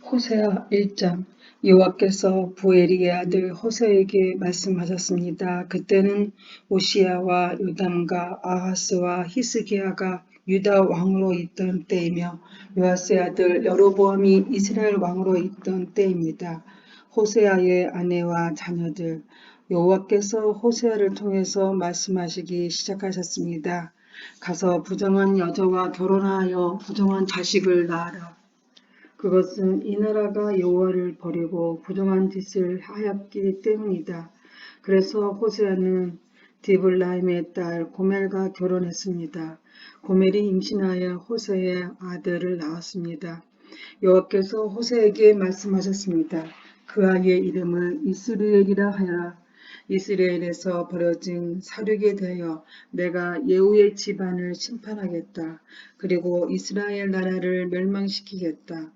호세아 1장. 여호와께서 부엘리의 아들 호세에게 말씀하셨습니다. 그때는 오시야와 요담과 아하스와 히스기야가 유다 왕으로 있던 때이며 요아스의 아들 여로보암이 이스라엘 왕으로 있던 때입니다. 호세아의 아내와 자녀들. 여호와께서 호세아를 통해서 말씀하시기 시작하셨습니다. 가서 부정한 여자와 결혼하여 부정한 자식을 낳아라. 그것은 이 나라가 여호와를 버리고 부정한 짓을 하였기 때문이다. 그래서 호세아는 디블라임의 딸 고멜과 결혼했습니다. 고멜이 임신하여 호세의 아들을 낳았습니다. 여호와께서 호세에게 말씀하셨습니다. 그 아이의 이름을 이스라엘이라 하여라. 이스라엘에서 벌어진 사륙에 대하여 내가 예후의 집안을 심판하겠다. 그리고 이스라엘 나라를 멸망시키겠다.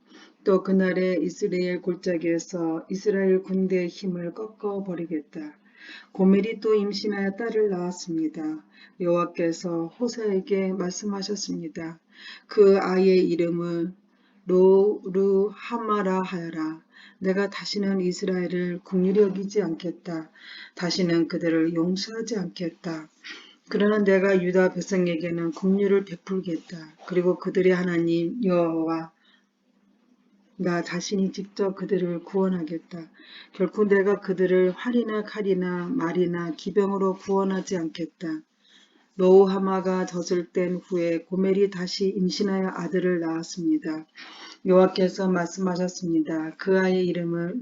또 그날에 이스라엘 골짜기에서 이스라엘 군대의 힘을 꺾어버리겠다. 고멜이 또 임신하여 딸을 낳았습니다. 여호와께서 호세에게 말씀하셨습니다. 그 아이의 이름을 로르하마라 하여라. 내가 다시는 이스라엘을 긍휼히 여기지 않겠다. 다시는 그들을 용서하지 않겠다. 그러나 내가 유다 백성에게는 긍휼을 베풀겠다. 그리고 그들의 하나님 여호와 나 자신이 직접 그들을 구원하겠다. 결코 내가 그들을 활이나 칼이나 말이나 기병으로 구원하지 않겠다. 로우하마가 젖을 뗀 후에 고멜이 다시 임신하여 아들을 낳았습니다. 여호와께서 말씀하셨습니다. 그 아이의 이름을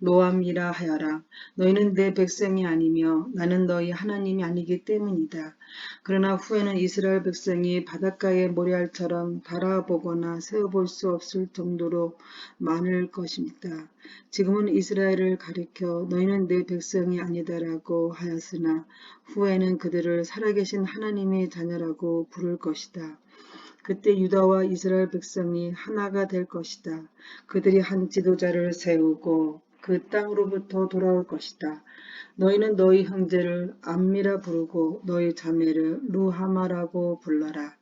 노암이라 하여라. 너희는 내 백성이 아니며 나는 너희 하나님이 아니기 때문이다. 그러나 후에는 이스라엘 백성이 바닷가의 모래알처럼 달아보거나 세어볼 수 없을 정도로 많을 것입니다. 지금은 이스라엘을 가리켜 너희는 내 백성이 아니다라고 하였으나 후에는 그들을 살아계신 하나님의 자녀라고 부를 것이다. 그때 유다와 이스라엘 백성이 하나가 될 것이다. 그들이 한 지도자를 세우고 그 땅으로부터 돌아올 것이다. 너희는 너희 형제를 암미라 부르고 너희 자매를 루하마라고 불러라.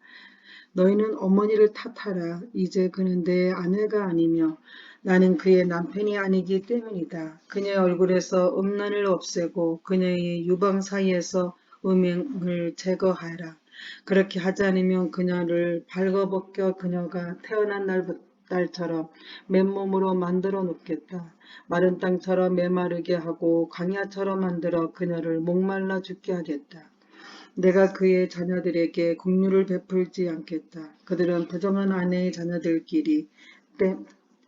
너희는 어머니를 탓하라. 이제 그는 내 아내가 아니며 나는 그의 남편이 아니기 때문이다. 그녀의 얼굴에서 음란을 없애고 그녀의 유방 사이에서 음행을 제거하라. 그렇게 하지 않으면 그녀를 발거벗겨 그녀가 태어난 날처럼 맨몸으로 만들어 놓겠다. 마른 땅처럼 메마르게 하고 광야처럼 만들어 그녀를 목말라 죽게 하겠다. 내가 그의 자녀들에게 긍휼을 베풀지 않겠다. 그들은 부정한 아내의 자녀들끼리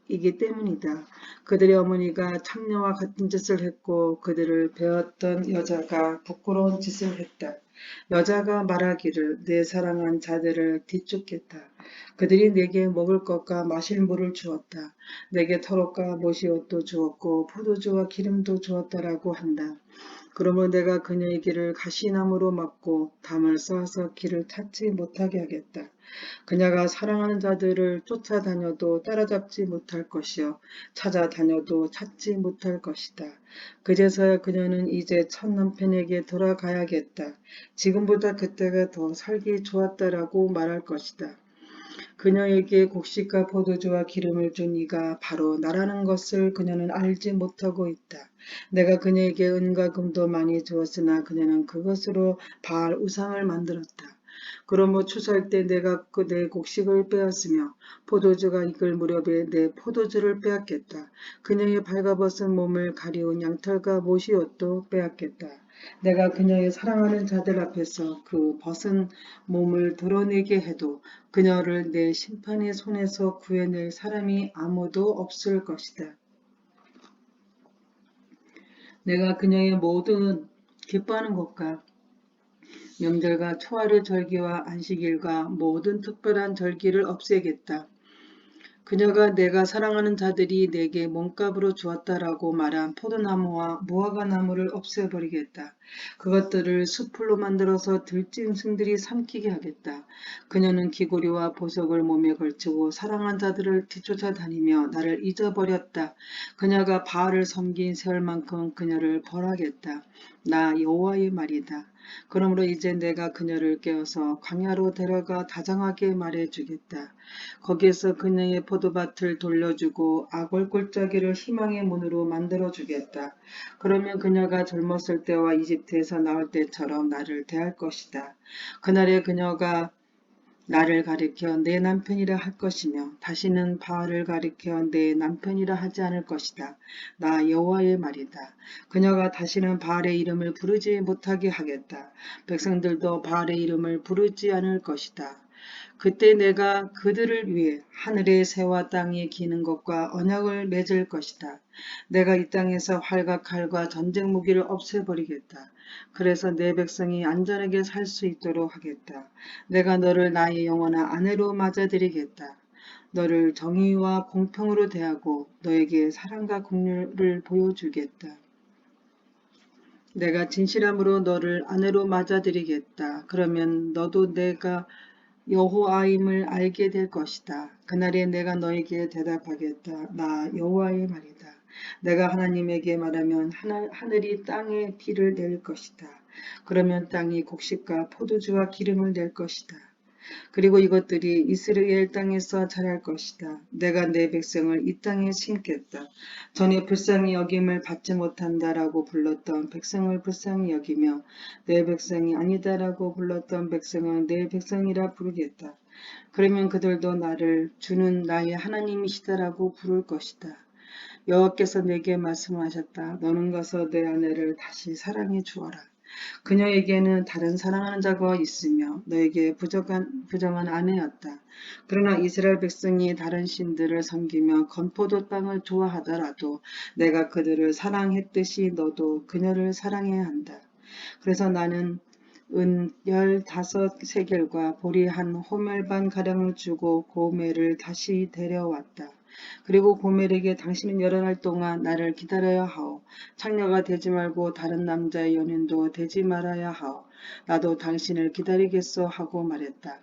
이기 때문이다. 그들의 어머니가 창녀와 같은 짓을 했고 그들을 배웠던 여자가 부끄러운 짓을 했다. 여자가 말하기를 내 사랑한 자들을 뒤쫓겠다. 그들이 내게 먹을 것과 마실 물을 주었다. 내게 털옷과 못이옷도 주었고 포도주와 기름도 주었다라고 한다. 그러므로 내가 그녀의 길을 가시나무로 막고 담을 쌓아서 길을 찾지 못하게 하겠다. 그녀가 사랑하는 자들을 쫓아다녀도 따라잡지 못할 것이요 찾아다녀도 찾지 못할 것이다. 그제서야 그녀는 이제 첫 남편에게 돌아가야겠다. 지금보다 그때가 더 살기 좋았다라고 말할 것이다. 그녀에게 곡식과 포도주와 기름을 준 이가 바로 나라는 것을 그녀는 알지 못하고 있다. 내가 그녀에게 은과 금도 많이 주었으나 그녀는 그것으로 바알 우상을 만들었다. 그러므로 추수할 때 내가 내 곡식을 빼앗으며 포도주가 익을 무렵에 내 포도주를 빼앗겠다. 그녀의 발가벗은 몸을 가리운 양털과 모시옷도 빼앗겠다. 내가 그녀의 사랑하는 자들 앞에서 그 벗은 몸을 드러내게 해도 그녀를 내 심판의 손에서 구해낼 사람이 아무도 없을 것이다. 내가 그녀의 모든 기뻐하는 것과 명절과 초하루 절기와 안식일과 모든 특별한 절기를 없애겠다. 그녀가 내가 사랑하는 자들이 내게 몸값으로 주었다라고 말한 포도나무와 무화과나무를 없애버리겠다. 그것들을 숯불로 만들어서 들짐승들이 삼키게 하겠다. 그녀는 귀고리와 보석을 몸에 걸치고 사랑한 자들을 뒤쫓아 다니며 나를 잊어버렸다. 그녀가 바알을 섬긴 세월만큼 그녀를 벌하겠다. 나 여호와의 말이다. 그러므로 이제 내가 그녀를 깨워서 광야로 데려가 다정하게 말해주겠다. 거기에서 그녀의 포도밭을 돌려주고 악을 골짜기를 희망의 문으로 만들어주겠다. 그러면 그녀가 젊었을 때와 이집트에서 나올 때처럼 나를 대할 것이다. 그날에 그녀가 나를 가리켜 내 남편이라 할 것이며 다시는 바알을 가리켜 내 남편이라 하지 않을 것이다. 나 여호와의 말이다. 그녀가 다시는 바알의 이름을 부르지 못하게 하겠다. 백성들도 바알의 이름을 부르지 않을 것이다. 그때 내가 그들을 위해 하늘의 새와 땅에 기는 것과 언약을 맺을 것이다. 내가 이 땅에서 활과 칼과 전쟁 무기를 없애버리겠다. 그래서 내 백성이 안전하게 살 수 있도록 하겠다. 내가 너를 나의 영원한 아내로 맞아들이겠다. 너를 정의와 공평으로 대하고 너에게 사랑과 긍휼을 보여주겠다. 내가 진실함으로 너를 아내로 맞아들이겠다. 그러면 너도 내가 여호와임을 알게 될 것이다. 그날에 내가 너에게 대답하겠다. 나 여호와의 말이다. 내가 하나님에게 말하면 하늘이 땅에 비를 낼 것이다. 그러면 땅이 곡식과 포도주와 기름을 낼 것이다. 그리고 이것들이 이스라엘 땅에서 자랄 것이다. 내가 내 백성을 이 땅에 심겠다. 전에 불쌍히 여김을 받지 못한다라고 불렀던 백성을 불쌍히 여기며 내 백성이 아니다라고 불렀던 백성은 내 백성이라 부르겠다. 그러면 그들도 나를 주는 나의 하나님이시다라고 부를 것이다. 여호와께서 내게 말씀하셨다. 너는 가서 내 아내를 다시 사랑해 주어라. 그녀에게는 다른 사랑하는 자가 있으며 너에게 부정한 아내였다. 그러나 이스라엘 백성이 다른 신들을 섬기며 건포도 땅을 좋아하더라도 내가 그들을 사랑했듯이 너도 그녀를 사랑해야 한다. 그래서 나는 은 15세겔과 보리 한 호멜 반 가량을 주고 고멜을 다시 데려왔다. 그리고 고멜에게 당신은 여러 날 동안 나를 기다려야 하오. 창녀가 되지 말고 다른 남자의 연인도 되지 말아야 하오. 나도 당신을 기다리겠소 하고 말했다.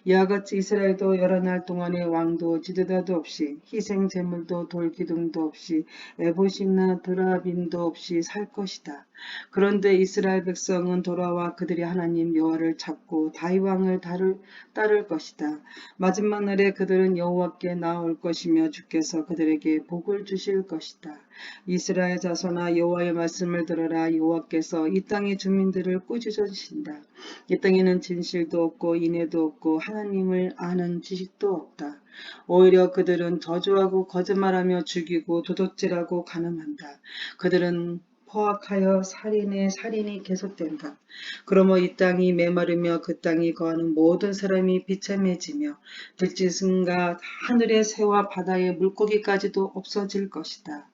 이와 같이 이스라엘도 여러 날 동안의 왕도 지도자도 없이 희생 제물도 돌기둥도 없이 에봇이나 드라빔도 없이 살 것이다. 그런데 이스라엘 백성은 돌아와 그들이 하나님 여호와를 찾고 다윗 왕을 따를 것이다. 마지막 날에 그들은 여호와께 나올 것이며 주께서 그들에게 복을 주실 것이다. 이스라엘 자손아 여호와의 말씀을 들어라. 여호와께서 이 땅의 주민들을 꾸짖으신다. 이 땅에는 진실도 없고 인애도 없고 하나님을 아는 지식도 없다. 오히려 그들은 저주하고 거짓말하며 죽이고 도둑질하고 간음한다. 그들은 포악하여 살인이 계속된다. 그러므로 이 땅이 메마르며 그 땅이 거하는 모든 사람이 비참해지며 들짐승과 하늘의 새와 바다의 물고기까지도 없어질 것이다.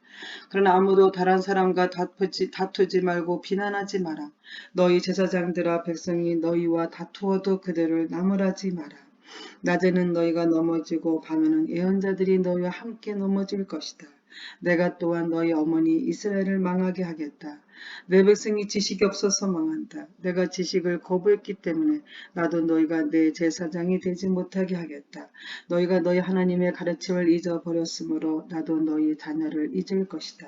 그러나 아무도 다른 사람과 다투지 말고 비난하지 마라. 너희 제사장들아 백성이 너희와 다투어도 그들을 나무라지 마라. 낮에는 너희가 넘어지고 밤에는 예언자들이 너희와 함께 넘어질 것이다. 내가 또한 너희 어머니 이스라엘을 망하게 하겠다. 내 백성이 지식이 없어서 망한다. 내가 지식을 거부했기 때문에 나도 너희가 내 제사장이 되지 못하게 하겠다. 너희가 너희 하나님의 가르침을 잊어버렸으므로 나도 너희 자녀를 잊을 것이다.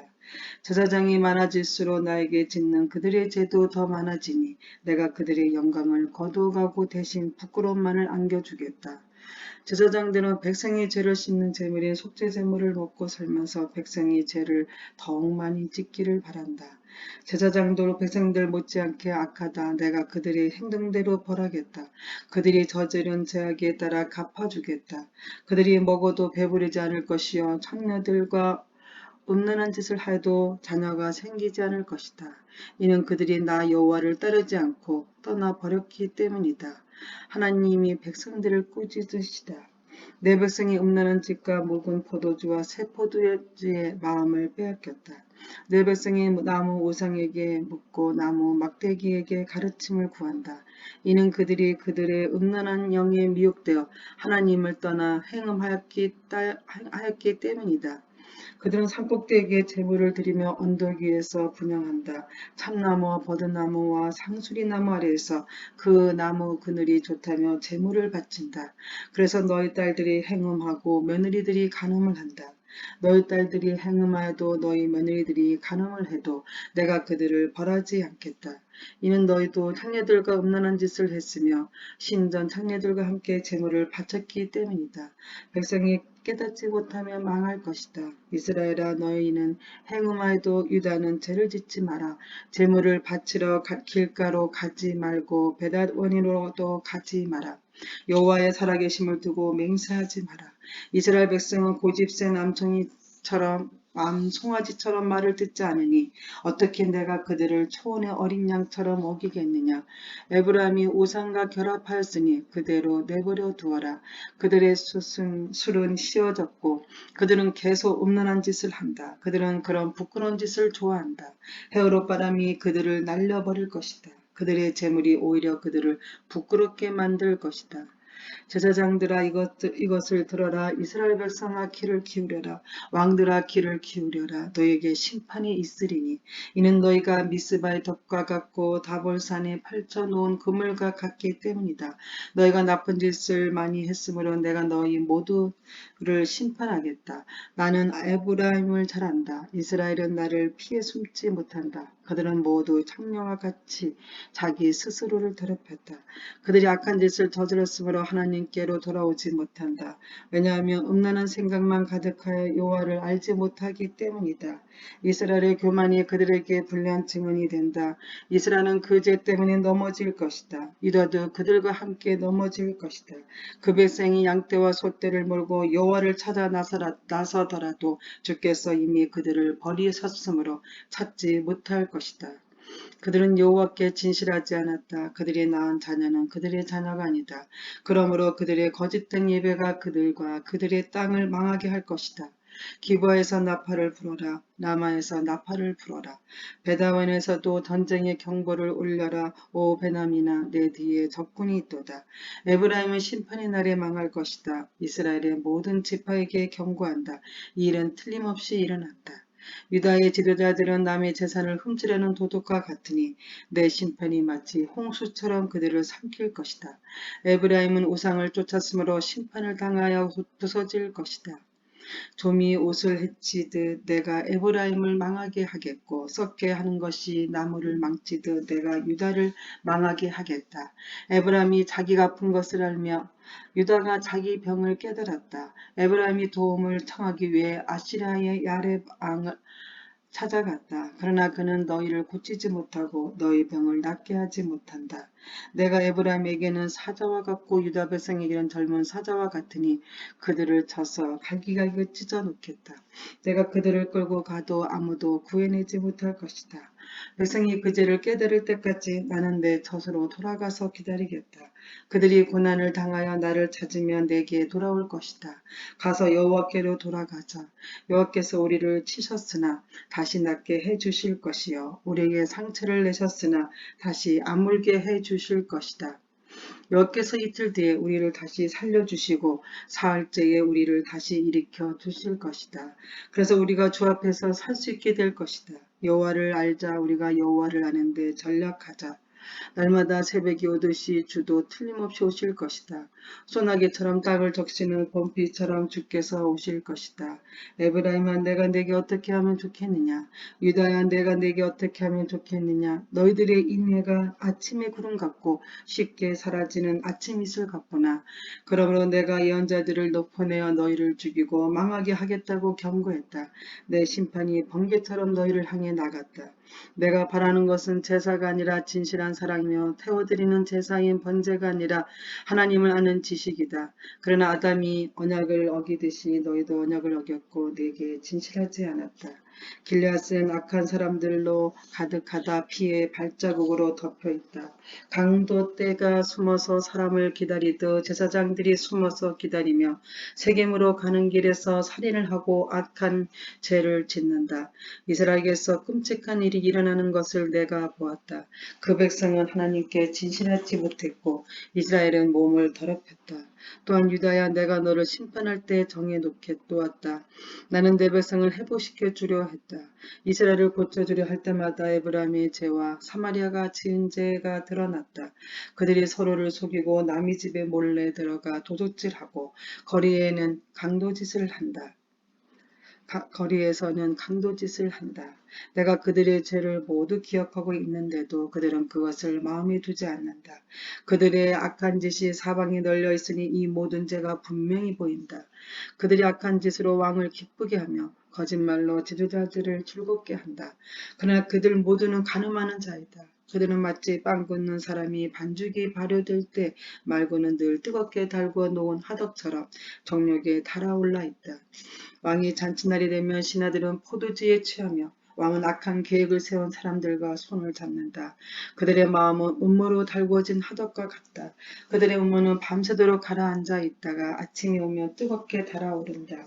제사장이 많아질수록 나에게 짓는 그들의 죄도 더 많아지니 내가 그들의 영광을 거두어가고 대신 부끄러움만을 안겨주겠다. 제사장들은 백성의 죄를 씻는 제물인 속죄 제물을 먹고 살면서 백성의 죄를 더욱 많이 짓기를 바란다. 제사장도 백성들 못지않게 악하다. 내가 그들의 행동대로 벌하겠다. 그들이 저지른 죄악에 따라 갚아주겠다. 그들이 먹어도 배부르지 않을 것이요 창녀들과 음란한 짓을 하여도 자녀가 생기지 않을 것이다. 이는 그들이 나 여호와를 따르지 않고 떠나 버렸기 때문이다. 하나님이 백성들을 꾸짖으시다. 내 백성이 음란한 짓과 묵은 포도주와 새 포도주의 마음을 빼앗겼다. 내 백성이 나무 우상에게 묻고 나무 막대기에게 가르침을 구한다. 이는 그들이 그들의 음란한 영에 미혹되어 하나님을 떠나 행음하였기 때문이다. 그들은 산꼭대기에 제물을 드리며 언덕 위에서 분향한다. 참나무와 버드나무와 상수리나무 아래에서 그 나무 그늘이 좋다며 제물을 바친다. 그래서 너희 딸들이 행음하고 며느리들이 간음을 한다. 너희 딸들이 행음하여도 너희 며느리들이 간음을 해도 내가 그들을 벌하지 않겠다. 이는 너희도 창녀들과 음란한 짓을 했으며 신전 창녀들과 함께 재물을 바쳤기 때문이다. 백성이 깨닫지 못하면 망할 것이다. 이스라엘아 너희는 행음하여도 유다는 죄를 짓지 마라. 재물을 바치러 길가로 가지 말고 베닷원으로도 가지 마라. 여호와의 살아계심을 두고 맹세하지 마라. 이스라엘 백성은 고집센 암송아지처럼 말을 듣지 않으니 어떻게 내가 그들을 초원의 어린 양처럼 먹이겠느냐. 에브라임이 우상과 결합하였으니 그대로 내버려 두어라. 그들의 술은 씌어졌고 그들은 계속 음란한 짓을 한다. 그들은 그런 부끄러운 짓을 좋아한다. 헤어로 바람이 그들을 날려버릴 것이다. 그들의 재물이 오히려 그들을 부끄럽게 만들 것이다. 제사장들아 이것을 들어라. 이스라엘 백성아 귀를 기울여라. 왕들아 귀를 기울여라. 너에게 심판이 있으리니 이는 너희가 미스바의 덕과 같고 다볼산에 펼쳐놓은 그물과 같기 때문이다. 너희가 나쁜 짓을 많이 했으므로 내가 너희 모두를 심판하겠다. 나는 에브라임을 잘 안다. 이스라엘은 나를 피해 숨지 못한다. 그들은 모두 창녀와 같이 자기 스스로를 더럽혔다. 그들이 악한 짓을 저질렀으므로 하나님께로 돌아오지 못한다. 왜냐하면 음란한 생각만 가득하여 여호와를 알지 못하기 때문이다. 이스라엘의 교만이 그들에게 불리한 증언이 된다. 이스라엘은 그 죄 때문에 넘어질 것이다. 유다도 그들과 함께 넘어질 것이다. 그 백성이 양떼와 소떼를 몰고 여호와를 찾아 나서더라도 주께서 이미 그들을 버리셨으므로 찾지 못할 것이다. 그들은 여호와께 진실하지 않았다. 그들이 낳은 자녀는 그들의 자녀가 아니다. 그러므로 그들의 거짓된 예배가 그들과 그들의 땅을 망하게 할 것이다. 기브아에서 나팔을 불어라. 라마에서 나팔을 불어라. 베다원에서도 전쟁의 경보를 울려라. 오 베나미나 내 뒤에 적군이 있도다. 에브라임은 심판의 날에 망할 것이다. 이스라엘의 모든 지파에게 경고한다. 이 일은 틀림없이 일어난다. 유다의 지도자들은 남의 재산을 훔치려는 도둑과 같으니 내 심판이 마치 홍수처럼 그들을 삼킬 것이다. 에브라임은 우상을 쫓았으므로 심판을 당하여 부서질 것이다. 좀이 옷을 헤치듯 내가 에브라임을 망하게 하겠고 썩게 하는 것이 나무를 망치듯 내가 유다를 망하게 하겠다. 에브라임이 자기가 아픈 것을 알며 유다가 자기 병을 깨달았다. 에브라임이 도움을 청하기 위해 아시라의 야렙왕을 찾아갔다. 그러나 그는 너희를 고치지 못하고 너희 병을 낫게 하지 못한다. 내가 에브라임에게는 사자와 같고 유다 백성에게는 젊은 사자와 같으니 그들을 쳐서 갈기갈기 찢어 놓겠다. 내가 그들을 끌고 가도 아무도 구해내지 못할 것이다. 백성이 그 죄를 깨달을 때까지 나는 내 젖으로 돌아가서 기다리겠다. 그들이 고난을 당하여 나를 찾으면 내게 돌아올 것이다. 가서 여호와께로 돌아가자. 여호와께서 우리를 치셨으나 다시 낫게 해주실 것이요 우리에게 상처를 내셨으나 다시 아물게 해주실 것이다. 여호와께서 이틀 뒤에 우리를 다시 살려주시고 사흘째에 우리를 다시 일으켜 주실 것이다. 그래서 우리가 주 앞에서 살 수 있게 될 것이다. 여호와를 알자. 우리가 여호와를 아는데 전략하자. 날마다 새벽이 오듯이 주도 틀림없이 오실 것이다. 소나기처럼 땅을 적시는 범피처럼 주께서 오실 것이다. 에브라임아 내가 내게 어떻게 하면 좋겠느냐. 유다야 내가 내게 어떻게 하면 좋겠느냐. 너희들의 인내가 아침의 구름 같고 쉽게 사라지는 아침 이슬 같구나. 그러므로 내가 예언자들을 높여내어 너희를 죽이고 망하게 하겠다고 경고했다. 내 심판이 번개처럼 너희를 향해 나갔다. 내가 바라는 것은 제사가 아니라 진실한 사랑이며 태워드리는 제사인 번제가 아니라 하나님을 아는 지식이다. 그러나 아담이 언약을 어기듯이 너희도 언약을 어겼고 내게 진실하지 않았다. 길르앗은 악한 사람들로 가득하다. 피의 발자국으로 덮여있다. 강도 떼가 숨어서 사람을 기다리듯 제사장들이 숨어서 기다리며 세겜으로 가는 길에서 살인을 하고 악한 죄를 짓는다. 이스라엘에서 끔찍한 일이 일어나는 것을 내가 보았다. 그 백성은 하나님께 진실하지 못했고 이스라엘은 몸을 더럽혔다. 또한 유다야 내가 너를 심판할 때 정해놓게 놓았다. 나는 내 백성을 회복시켜 주려 했다. 이스라엘을 고쳐주려 할 때마다 에브라임의 죄와 사마리아가 지은 죄가 드러났다. 그들이 서로를 속이고 남의 집에 몰래 들어가 도둑질하고 거리에는 강도짓을 한다. 거리에서는 강도짓을 한다. 내가 그들의 죄를 모두 기억하고 있는데도 그들은 그것을 마음에 두지 않는다. 그들의 악한 짓이 사방에 널려 있으니 이 모든 죄가 분명히 보인다. 그들이 악한 짓으로 왕을 기쁘게 하며 거짓말로 지도자들을 즐겁게 한다. 그러나 그들 모두는 간음하는 자이다. 그들은 마치 빵 굽는 사람이 반죽이 발효될 때 말고는 늘 뜨겁게 달구어 놓은 화덕처럼 정욕에 달아올라 있다. 왕이 잔치날이 되면 신하들은 포도주에 취하며 왕은 악한 계획을 세운 사람들과 손을 잡는다. 그들의 마음은 음모로 달구어진 화덕과 같다. 그들의 음모는 밤새도록 가라앉아 있다가 아침이 오면 뜨겁게 달아오른다.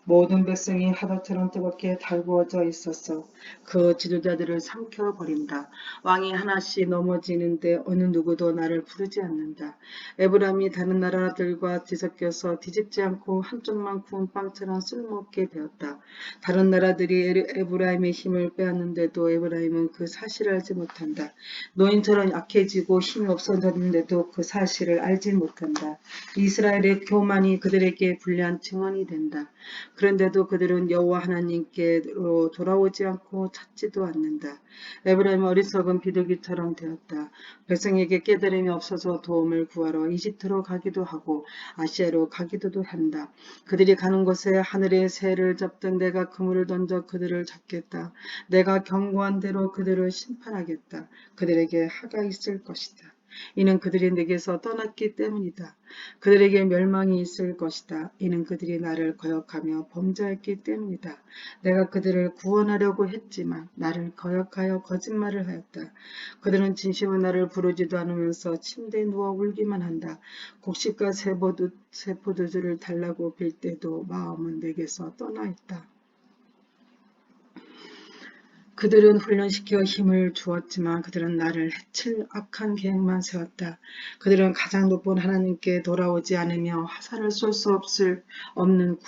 모든 백성이 화덕처럼 뜨겁게 달구어져 있어서 그 지도자들을 삼켜버린다. 왕이 하나씩 넘어지는데 어느 누구도 나를 부르지 않는다. 에브라임이 다른 나라들과 뒤섞여서 뒤집지 않고 한쪽만 구운 빵처럼 쓸모없게 되었다. 다른 나라들이 에브라임의 힘을 빼앗는데도 에브라임은 그 사실을 알지 못한다. 노인처럼 약해지고 힘이 없어졌는데도 그 사실을 알지 못한다. 이스라엘의 교만이 그들에게 불리한 증언이 된다. 그런데도 그들은 여호와 하나님께로 돌아오지 않고 찾지도 않는다. 에브라임은 어리석은 비둘기처럼 되었다. 백성에게 깨달음이 없어서 도움을 구하러 이집트로 가기도 하고 아시아로 가기도 한다. 그들이 가는 곳에 하늘의 새를 잡든 내가 그물을 던져 그들을 잡겠다. 내가 경고한 대로 그들을 심판하겠다. 그들에게 하가 있을 것이다. 이는 그들이 내게서 떠났기 때문이다. 그들에게 멸망이 있을 것이다. 이는 그들이 나를 거역하며 범죄했기 때문이다. 내가 그들을 구원하려고 했지만 나를 거역하여 거짓말을 하였다. 그들은 진심으로 나를 부르지도 않으면서 침대에 누워 울기만 한다. 곡식과 세포도주를 달라고 빌 때도 마음은 내게서 떠나 있다. 그들은 훈련시켜 힘을 주었지만 그들은 나를 해칠 악한 계획만 세웠다. 그들은 가장 높은 하나님께 돌아오지 않으며 화살을 쏠 수 없는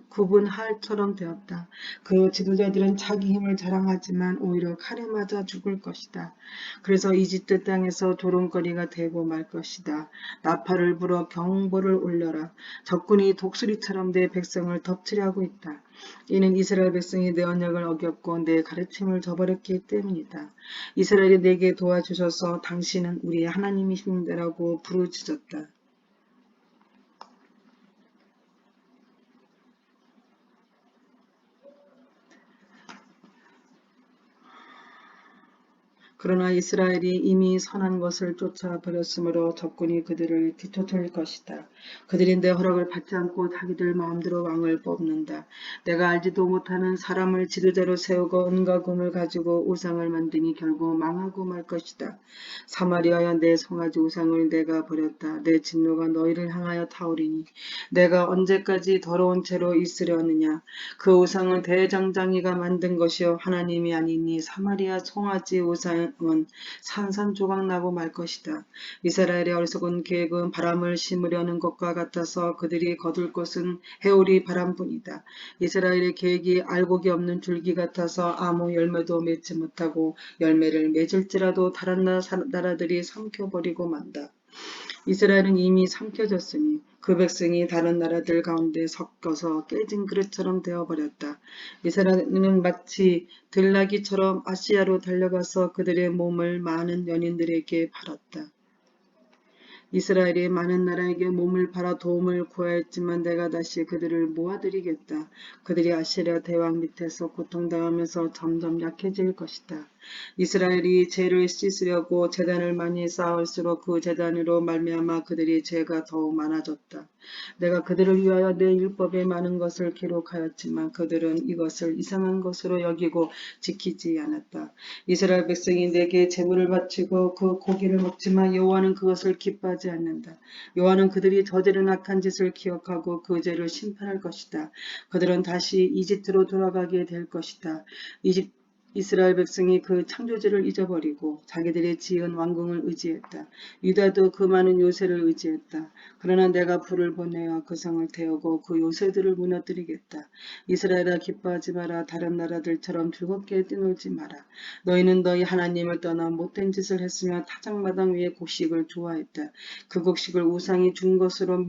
굽은 활처럼 되었다. 그 지도자들은 자기 힘을 자랑하지만 오히려 칼에 맞아 죽을 것이다. 그래서 이집트 땅에서 조롱거리가 되고 말 것이다. 나팔을 불어 경보를 울려라. 적군이 독수리처럼 내 백성을 덮치려고 있다. 이는 이스라엘 백성이 내 언약을 어겼고 내 가르침을 저버렸기 때문이다. 이스라엘이 내게 도와주셔서 당신은 우리의 하나님이신다라고 부르짖었다. 그러나 이스라엘이 이미 선한 것을 쫓아버렸으므로 적군이 그들을 뒤쫓을 것이다. 그들이 내 허락을 받지 않고 자기들 마음대로 왕을 뽑는다. 내가 알지도 못하는 사람을 지도자로 세우고 은과 금을 가지고 우상을 만드니 결국 망하고 말 것이다. 사마리아여 내 송아지 우상을 내가 버렸다. 내 진노가 너희를 향하여 타오르니 내가 언제까지 더러운 채로 있으려느냐. 그 우상은 대장장이가 만든 것이요 하나님이 아니니 사마리아 송아지 우상은 산산조각 나고 말 것이다. 이스라엘의 어리석은 계획은 바람을 심으려는 것과 같아서 그들이 거둘 것은 해오리 바람뿐이다. 이스라엘의 계획이 알곡이 없는 줄기 같아서 아무 열매도 맺지 못하고 열매를 맺을지라도 다른 나라들이 삼켜버리고 만다. 이스라엘은 이미 삼켜졌으니 그 백성이 다른 나라들 가운데 섞여서 깨진 그릇처럼 되어버렸다. 이스라엘은 마치 들나귀처럼 아시아로 달려가서 그들의 몸을 많은 연인들에게 팔았다. 이스라엘이 많은 나라에게 몸을 팔아 도움을 구하였지만 내가 다시 그들을 모아드리겠다. 그들이 아시리아 대왕 밑에서 고통당하면서 점점 약해질 것이다. 이스라엘이 죄를 씻으려고 제단을 많이 쌓을수록 그 제단으로 말미암아 그들이 죄가 더욱 많아졌다. 내가 그들을 위하여 내 율법에 많은 것을 기록하였지만 그들은 이것을 이상한 것으로 여기고 지키지 않았다. 이스라엘 백성이 내게 제물을 바치고 그 고기를 먹지만 여호와는 그것을 기뻐하지 않는다. 여호와는 그들이 저지른 악한 짓을 기억하고 그 죄를 심판할 것이다. 그들은 다시 이집트로 돌아가게 될 것이다. 이스라엘 백성이 그 창조주를 잊어버리고 자기들의 지은 왕궁을 의지했다. 유다도 그 많은 요새를 의지했다. 그러나 내가 불을 보내어 그 성을 태우고 그 요새들을 무너뜨리겠다. 이스라엘아 기뻐하지 마라. 다른 나라들처럼 즐겁게 뛰놀지 마라. 너희는 너희 하나님을 떠나 못된 짓을 했으며 타작마당 위에 곡식을 좋아했다. 그 곡식을 우상이 준 것으로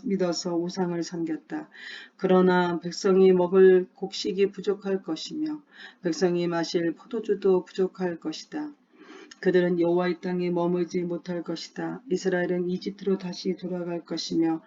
믿어서 우상을 섬겼다. 그러나 백성이 먹을 곡식이 부족할 것이며 백성이 마실 포도주도 부족할 것이다. 그들은 여호와의 땅에 머물지 못할 것이다. 이스라엘은 이집트로 다시 돌아갈 것이며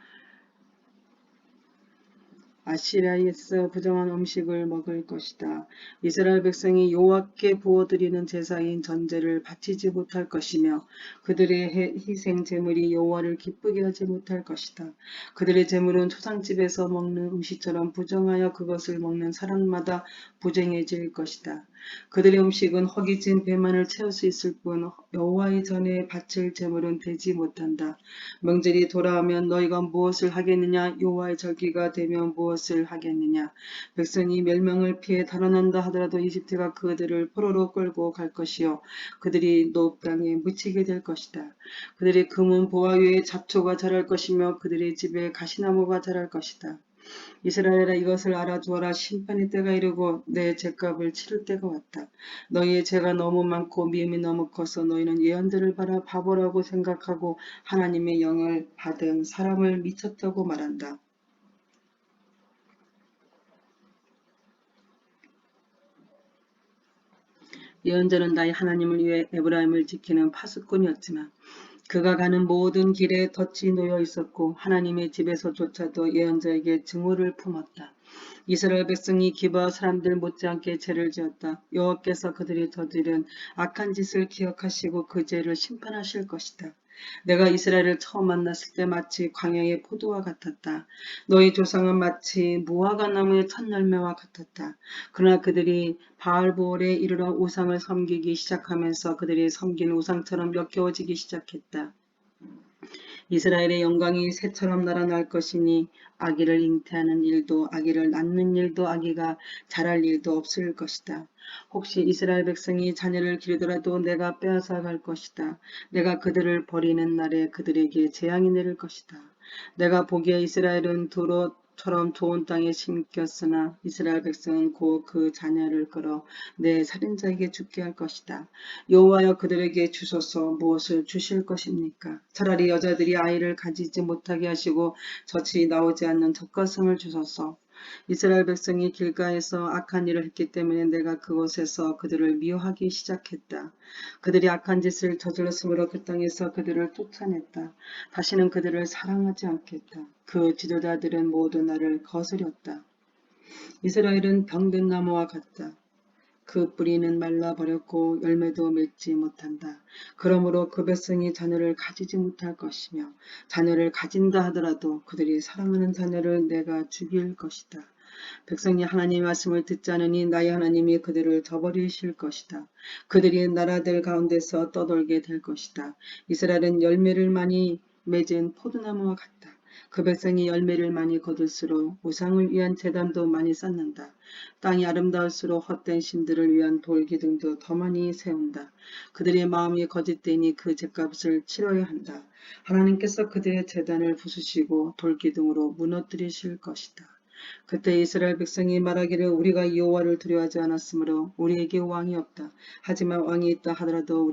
아시리아에서 부정한 음식을 먹을 것이다. 이스라엘 백성이 여호와께 부어드리는 제사인 전제를 바치지 못할 것이며 그들의 희생 제물이 여호와를 기쁘게 하지 못할 것이다. 그들의 제물은 초상집에서 먹는 음식처럼 부정하여 그것을 먹는 사람마다 부정해질 것이다. 그들의 음식은 허기진 배만을 채울 수 있을 뿐 여호와의 전에 바칠 제물은 되지 못한다. 명절이 돌아오면 너희가 무엇을 하겠느냐? 여호와의 절기가 되면 무엇을 하겠느냐? 백성이 멸망을 피해 달아난다 하더라도 이집트가 그들을 포로로 끌고 갈 것이요 그들이 노업 땅에 묻히게 될 것이다. 그들의 금은 보화 위에 잡초가 자랄 것이며 그들의 집에 가시나무가 자랄 것이다. 이스라엘아 이것을 알아두어라. 심판의 때가 이르고 내 죄값을 치를 때가 왔다. 너희의 죄가 너무 많고 미움이 너무 커서 너희는 예언들을 바라 바보라고 생각하고 하나님의 영을 받은 사람을 미쳤다고 말한다. 예언자는 나의 하나님을 위해 에브라임을 지키는 파수꾼이었지만 그가 가는 모든 길에 덫이 놓여 있었고 하나님의 집에서조차도 예언자에게 증오를 품었다. 이스라엘 백성이 기브아 사람들 못지않게 죄를 지었다. 여호와께서 그들이 저지른 악한 짓을 기억하시고 그 죄를 심판하실 것이다. 내가 이스라엘을 처음 만났을 때 마치 광야의 포도와 같았다. 너희 조상은 마치 무화과 나무의 첫 열매와 같았다. 그러나 그들이 바알보올에 이르러 우상을 섬기기 시작하면서 그들이 섬긴 우상처럼 역겨워지기 시작했다. 이스라엘의 영광이 새처럼 날아날 것이니 아기를 잉태하는 일도 아기를 낳는 일도 아기가 자랄 일도 없을 것이다. 혹시 이스라엘 백성이 자녀를 기르더라도 내가 빼앗아 갈 것이다. 내가 그들을 버리는 날에 그들에게 재앙이 내릴 것이다. 내가 보기에 이스라엘은 두롯처럼 좋은 땅에 심겼으나 이스라엘 백성은 곧 그 자녀를 끌어 내 살인자에게 죽게 할 것이다. 여호와여 그들에게 주소서. 무엇을 주실 것입니까? 차라리 여자들이 아이를 가지지 못하게 하시고 젖이 나오지 않는 젖가슴을 주소서. 이스라엘 백성이 길가에서 악한 일을 했기 때문에 내가 그곳에서 그들을 미워하기 시작했다. 그들이 악한 짓을 저질렀으므로 그 땅에서 그들을 쫓아냈다. 다시는 그들을 사랑하지 않겠다. 그 지도자들은 모두 나를 거스렸다. 이스라엘은 병든 나무와 같다. 그 뿌리는 말라버렸고 열매도 맺지 못한다. 그러므로 그 백성이 자녀를 가지지 못할 것이며 자녀를 가진다 하더라도 그들이 사랑하는 자녀를 내가 죽일 것이다. 백성이 하나님의 말씀을 듣지 않으니 나의 하나님이 그들을 저버리실 것이다. 그들이 나라들 가운데서 떠돌게 될 것이다. 이스라엘은 열매를 많이 맺은 포도나무와 같다. 그 백성이 열매를 많이 거둘수록 우상을 위한 제단도 많이 쌓는다. 땅이 아름다울수록 헛된 신들을 위한 돌기둥도 더 많이 세운다. 그들의 마음이 거짓되니 그 죗값을 치러야 한다. 하나님께서 그들의 제단을 부수시고 돌기둥으로 무너뜨리실 것이다. 그때 이스라엘 백성이 말하기를 우리가 여호와를 두려워하지 않았으므로 우리에게 왕이 없다. 하지만 왕이 있다 하더라도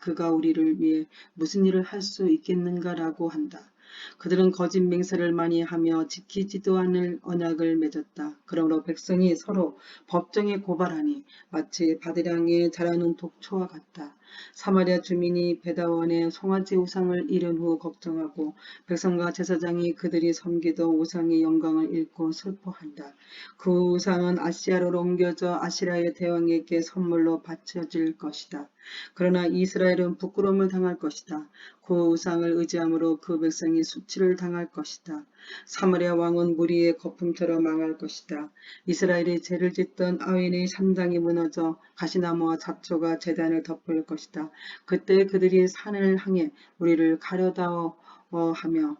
그가 우리를 위해 무슨 일을 할 수 있겠는가라고 한다. 그들은 거짓 맹세를 많이 하며 지키지도 않을 언약을 맺었다. 그러므로 백성이 서로 법정에 고발하니 마치 바디랑에 자라는 독초와 같다. 사마리아 주민이 베다원의 송아지 우상을 잃은 후 걱정하고 백성과 제사장이 그들이 섬기던 우상의 영광을 잃고 슬퍼한다. 그 우상은 아시아로 옮겨져 아시라의 대왕에게 선물로 바쳐질 것이다. 그러나 이스라엘은 부끄러움을 당할 것이다. 그 우상을 의지함으로 그 백성이 수치를 당할 것이다. 사마리아 왕은 무리의 거품처럼 망할 것이다. 이스라엘이 죄를 짓던 아웬의 산당이 무너져 가시나무와 잡초가 제단을 덮을 것이다. 그때 그들이 산을 향해 우리를 가려다오 하며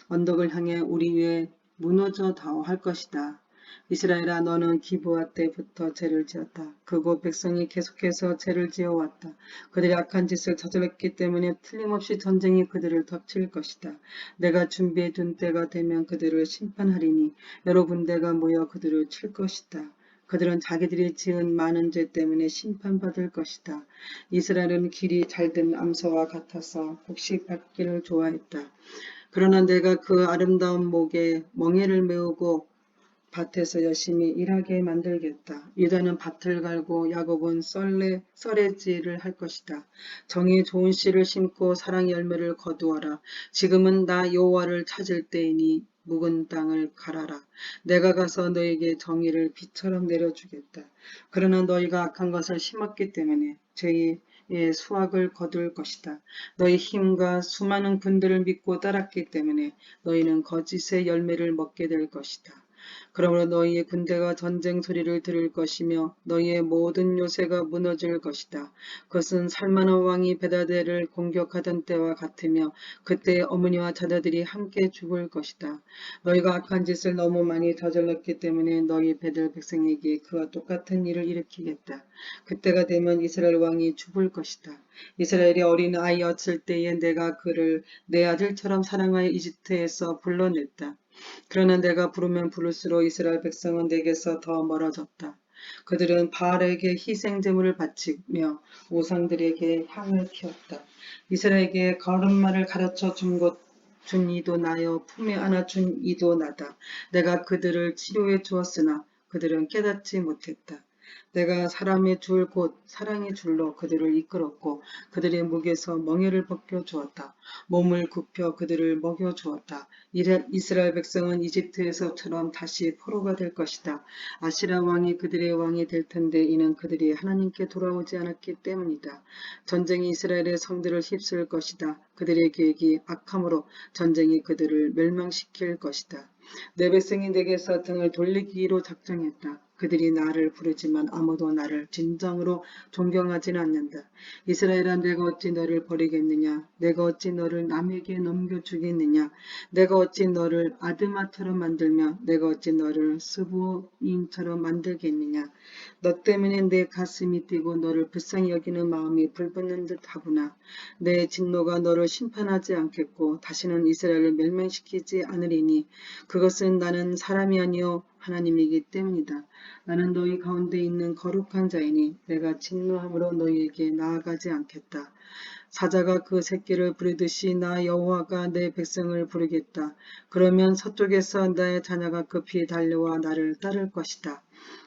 언덕을 향해 우리 위에 무너져 다오 할 것이다. 이스라엘아 너는 기브아 때부터 죄를 지었다. 그곳 백성이 계속해서 죄를 지어왔다. 그들이 악한 짓을 저질렀기 때문에 틀림없이 전쟁이 그들을 덮칠 것이다. 내가 준비해둔 때가 되면 그들을 심판하리니 여러 군대가 모여 그들을 칠 것이다. 그들은 자기들이 지은 많은 죄 때문에 심판받을 것이다. 이스라엘은 길이 잘든 암소와 같아서 곡식받기를 좋아했다. 그러나 내가 그 아름다운 목에 멍에를 메우고 밭에서 열심히 일하게 만들겠다. 유다는 밭을 갈고 야곱은 썰매질을 할 것이다. 정의 좋은 씨를 심고 사랑의 열매를 거두어라. 지금은 나 여호와를 찾을 때이니 묵은 땅을 갈아라. 내가 가서 너에게 정의를 비처럼 내려주겠다. 그러나 너희가 악한 것을 심었기 때문에 죄의 수확을 거둘 것이다. 너희 힘과 수많은 군대를 믿고 따랐기 때문에 너희는 거짓의 열매를 먹게 될 것이다. 그러므로 너희의 군대가 전쟁 소리를 들을 것이며 너희의 모든 요새가 무너질 것이다. 그것은 살만한 왕이 베다데를 공격하던 때와 같으며 그때 어머니와 자녀들이 함께 죽을 것이다. 너희가 악한 짓을 너무 많이 저질렀기 때문에 너희 베들 백성에게 그와 똑같은 일을 일으키겠다. 그때가 되면 이스라엘 왕이 죽을 것이다. 이스라엘이 어린 아이였을 때에 내가 그를 내 아들처럼 사랑하여 이집트에서 불러냈다. 그러나 내가 부르면 부를수록 이스라엘 백성은 내게서 더 멀어졌다. 그들은 바알에게 희생 제물을 바치며 우상들에게 향을 피웠다. 이스라엘에게 걸음마를 가르쳐 준 이도 나요 품에 안아준 이도 나다. 내가 그들을 치료해 주었으나 그들은 깨닫지 못했다. 내가 사람의 줄 곧 사랑의 줄로 그들을 이끌었고 그들의 목에서 멍에를 벗겨 주었다. 몸을 굽혀 그들을 먹여 주었다. 이스라엘 백성은 이집트에서처럼 다시 포로가 될 것이다. 아시라 왕이 그들의 왕이 될 텐데 이는 그들이 하나님께 돌아오지 않았기 때문이다. 전쟁이 이스라엘의 성들을 휩쓸 것이다. 그들의 계획이 악함으로 전쟁이 그들을 멸망시킬 것이다. 내 백성이 내게서 등을 돌리기로 작정했다. 그들이 나를 부르지만 아무도 나를 진정으로 존경하지는 않는다. 이스라엘아 내가 어찌 너를 버리겠느냐. 내가 어찌 너를 남에게 넘겨주겠느냐. 내가 어찌 너를 아드마처럼 만들며 내가 어찌 너를 스부인처럼 만들겠느냐. 너 때문에 내 가슴이 뛰고 너를 불쌍히 여기는 마음이 불붙는 듯 하구나. 내 진노가 너를 심판하지 않겠고 다시는 이스라엘을 멸망시키지 않으리니 그것은 나는 사람이 아니요 하나님이기 때문이다. 나는 너희 가운데 있는 거룩한 자이니 내가 진노함으로 너희에게 나아가지 않겠다. 사자가 그 새끼를 부르듯이 나 여호와가 내 백성을 부르겠다. 그러면 서쪽에서 나의 자녀가 급히 달려와 나를 따를 것이다.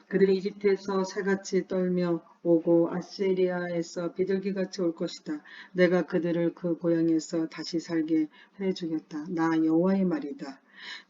그들이 이집트에서 새같이 떨며 오고 아시리아에서 비둘기같이 올 것이다. 내가 그들을 그 고향에서 다시 살게 해주겠다. 나 여호와의 말이다.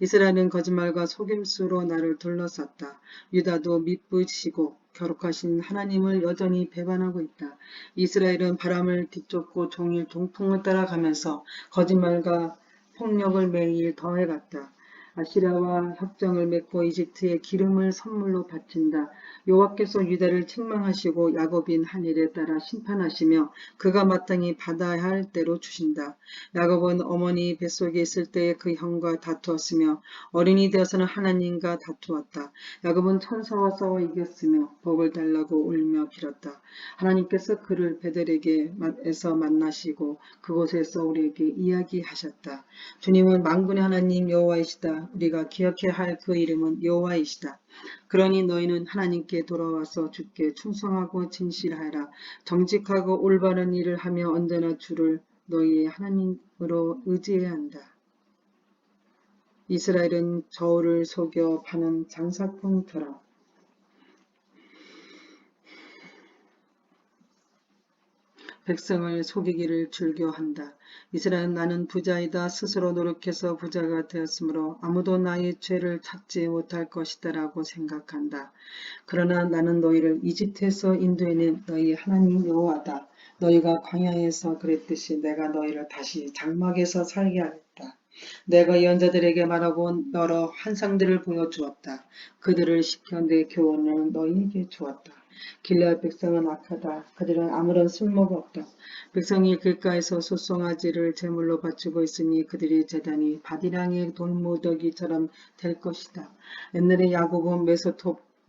이스라엘은 거짓말과 속임수로 나를 둘러쌌다. 유다도 미쁘시고 거룩하신 하나님을 여전히 배반하고 있다. 이스라엘은 바람을 뒤쫓고 종일 동풍을 따라가면서 거짓말과 폭력을 매일 더해갔다. 아시라와 협정을 맺고 이집트에 기름을 선물로 바친다. 여호와께서 유다를 책망하시고 야곱인 한 일에 따라 심판하시며 그가 마땅히 받아야 할 대로 주신다. 야곱은 어머니 뱃속에 있을 때에 그 형과 다투었으며 어린이 되어서는 하나님과 다투었다. 야곱은 천사와 싸워 이겼으며 복을 달라고 울며 빌었다. 하나님께서 그를 베델에게서 만나시고 그곳에서 우리에게 이야기하셨다. 주님은 만군의 하나님 여호와이시다. 우리가 기억해야 할 그 이름은 여호와이시다. 그러니 너희는 하나님께 돌아와서 주께 충성하고 진실하라. 정직하고 올바른 일을 하며 언제나 주를 너희의 하나님으로 의지해야 한다. 이스라엘은 저울을 속여 파는 장사꾼처럼 백성을 속이기를 즐겨한다. 이스라엘은 나는 부자이다 스스로 노력해서 부자가 되었으므로 아무도 나의 죄를 찾지 못할 것이다 라고 생각한다. 그러나 나는 너희를 이집트에서 인도해낸 너희 하나님 여호와다. 너희가 광야에서 그랬듯이 내가 너희를 다시 장막에서 살게 하겠다. 내가 예언자들에게 말하고 여러 환상들을 보여주었다. 그들을 시켜 내 교훈을 너희에게 주었다. 길르앗 백성은 악하다. 그들은 아무런 쓸모가 없다. 백성이 길가에서 소송아지를 제물로 바치고 있으니 그들의 제단이 바디랑의 돌무더기처럼 될 것이다. 옛날에 야곱은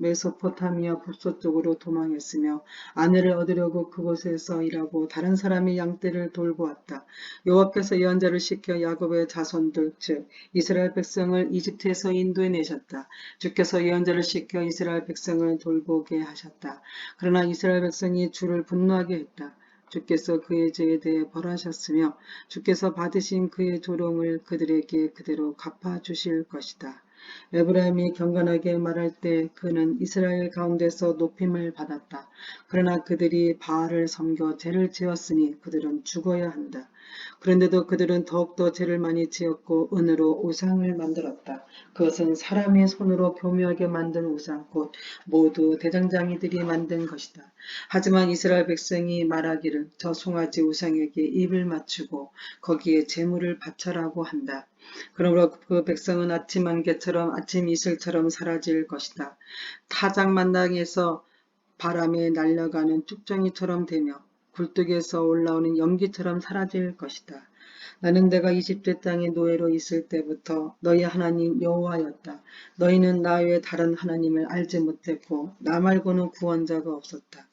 메소포타미아 북서쪽으로 도망했으며 아내를 얻으려고 그곳에서 일하고 다른 사람의 양떼를 돌고 왔다. 여호와께서 예언자를 시켜 야곱의 자손들 즉 이스라엘 백성을 이집트에서 인도해 내셨다. 주께서 예언자를 시켜 이스라엘 백성을 돌보게 하셨다. 그러나 이스라엘 백성이 주를 분노하게 했다. 주께서 그의 죄에 대해 벌하셨으며 주께서 받으신 그의 조롱을 그들에게 그대로 갚아주실 것이다. 에브라임이 경건하게 말할 때 그는 이스라엘 가운데서 높임을 받았다. 그러나 그들이 바알을 섬겨 죄를 지었으니 그들은 죽어야 한다. 그런데도 그들은 더욱더 죄를 많이 지었고 은으로 우상을 만들었다. 그것은 사람의 손으로 교묘하게 만든 우상 곧 모두 대장장이들이 만든 것이다. 하지만 이스라엘 백성이 말하기를 저 송아지 우상에게 입을 맞추고 거기에 제물을 바쳐라고 한다. 그러므로 그 백성은 아침 안개처럼 아침 이슬처럼 사라질 것이다. 타작만당에서 바람에 날려가는 쭉정이처럼 되며 굴뚝에서 올라오는 연기처럼 사라질 것이다. 나는 내가 이집트 땅에 노예로 있을 때부터 너희 하나님 여호와였다. 너희는 나 외에 다른 하나님을 알지 못했고 나 말고는 구원자가 없었다.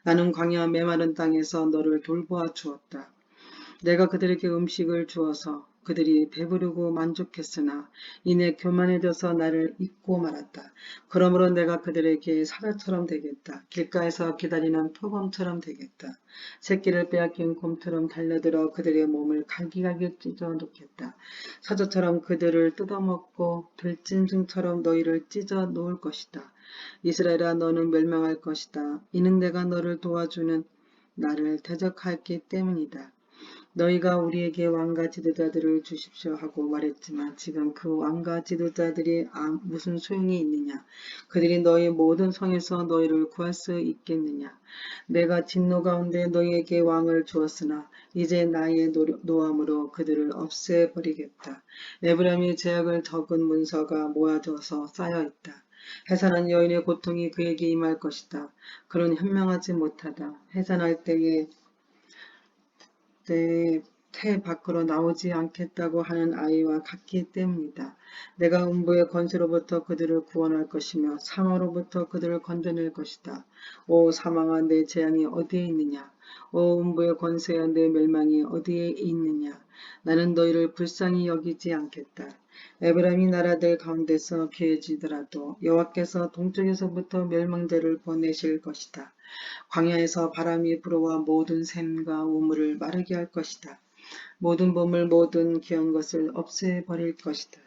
나는 광야 메마른 땅에서 너를 돌보아 주었다. 내가 그들에게 음식을 주어서 그들이 배부르고 만족했으나 이내 교만해져서 나를 잊고 말았다. 그러므로 내가 그들에게 사자처럼 되겠다. 길가에서 기다리는 표범처럼 되겠다. 새끼를 빼앗긴 곰처럼 달려들어 그들의 몸을 갈기갈기 찢어 놓겠다. 사자처럼 그들을 뜯어먹고 들짐승처럼 너희를 찢어 놓을 것이다. 이스라엘아 너는 멸망할 것이다. 이는 내가 너를 도와주는 나를 대적하기 때문이다. 너희가 우리에게 왕과 지도자들을 주십시오 하고 말했지만 지금 그 왕과 지도자들이 무슨 소용이 있느냐. 그들이 너희 모든 성에서 너희를 구할 수 있겠느냐. 내가 진노 가운데 너희에게 왕을 주었으나 이제 나의 노함으로 그들을 없애버리겠다. 에브라임의 죄악을 적은 문서가 모아져서 쌓여있다. 해산한 여인의 고통이 그에게 임할 것이다. 그는 현명하지 못하다. 해산할 때에 태 밖으로 나오지 않겠다고 하는 아이와 같기 때문이다. 내가 음부의 권세로부터 그들을 구원할 것이며 사망으로부터 그들을 건져낼 것이다. 오 사망아 내 재앙이 어디에 있느냐. 오 음부의 권세야 내 멸망이 어디에 있느냐. 나는 너희를 불쌍히 여기지 않겠다. 에브라임이 나라들 가운데서 괴해지더라도 여호와께서 동쪽에서부터 멸망자를 보내실 것이다. 광야에서 바람이 불어와 모든 샘과 우물을 마르게 할 것이다. 모든 보물 모든 귀한 것을 없애버릴 것이다.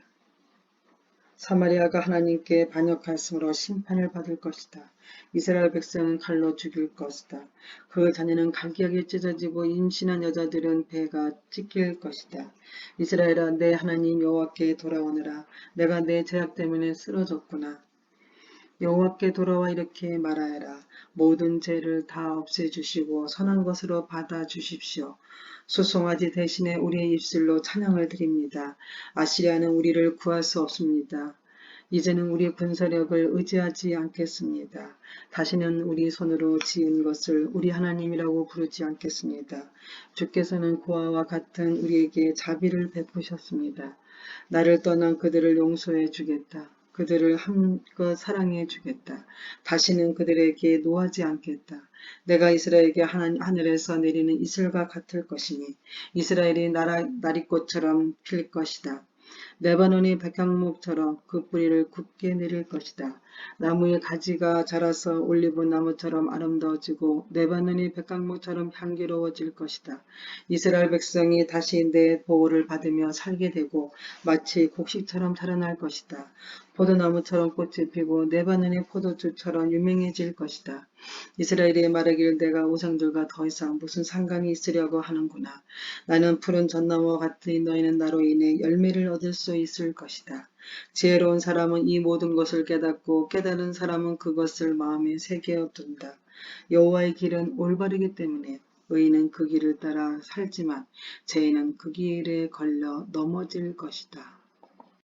사마리아가 하나님께 반역하였으므로 심판을 받을 것이다. 이스라엘 백성은 칼로 죽일 것이다. 그 자녀는 갈기하게 찢어지고 임신한 여자들은 배가 찢길 것이다. 이스라엘아 내 하나님 여호와께 돌아오너라. 내가 내 죄악 때문에 쓰러졌구나. 여호와께 돌아와 이렇게 말하여라. 모든 죄를 다 없애주시고 선한 것으로 받아주십시오. 소송아지 대신에 우리의 입술로 찬양을 드립니다. 아시리아는 우리를 구할 수 없습니다. 이제는 우리 군사력을 의지하지 않겠습니다. 다시는 우리 손으로 지은 것을 우리 하나님이라고 부르지 않겠습니다. 주께서는 고아와 같은 우리에게 자비를 베푸셨습니다. 나를 떠난 그들을 용서해 주겠다. 그들을 한껏 사랑해 주겠다. 다시는 그들에게 노하지 않겠다. 내가 이스라엘에게 하늘에서 내리는 이슬과 같을 것이니 이스라엘이 나리꽃처럼 필 것이다. 레바논이 백향목처럼 그 뿌리를 굳게 내릴 것이다. 나무의 가지가 자라서 올리브 나무처럼 아름다워지고 레바논이 백향목처럼 향기로워질 것이다. 이스라엘 백성이 다시 내 보호를 받으며 살게 되고 마치 곡식처럼 살아날 것이다. 포도나무처럼 꽃이 피고 레바논의 포도주처럼 유명해질 것이다. 이스라엘이 말하길 내가 우상들과 더 이상 무슨 상관이 있으려고 하는구나. 나는 푸른 전나무와 같으니 너희는 나로 인해 열매를 얻을 수 있을 것이다. 지혜로운 사람은 이 모든 것을 깨닫고 깨달은 사람은 그것을 마음에 새겨둔다. 여호와의 길은 올바르기 때문에 의인은 그 길을 따라 살지만 죄인은 그 길에 걸려 넘어질 것이다.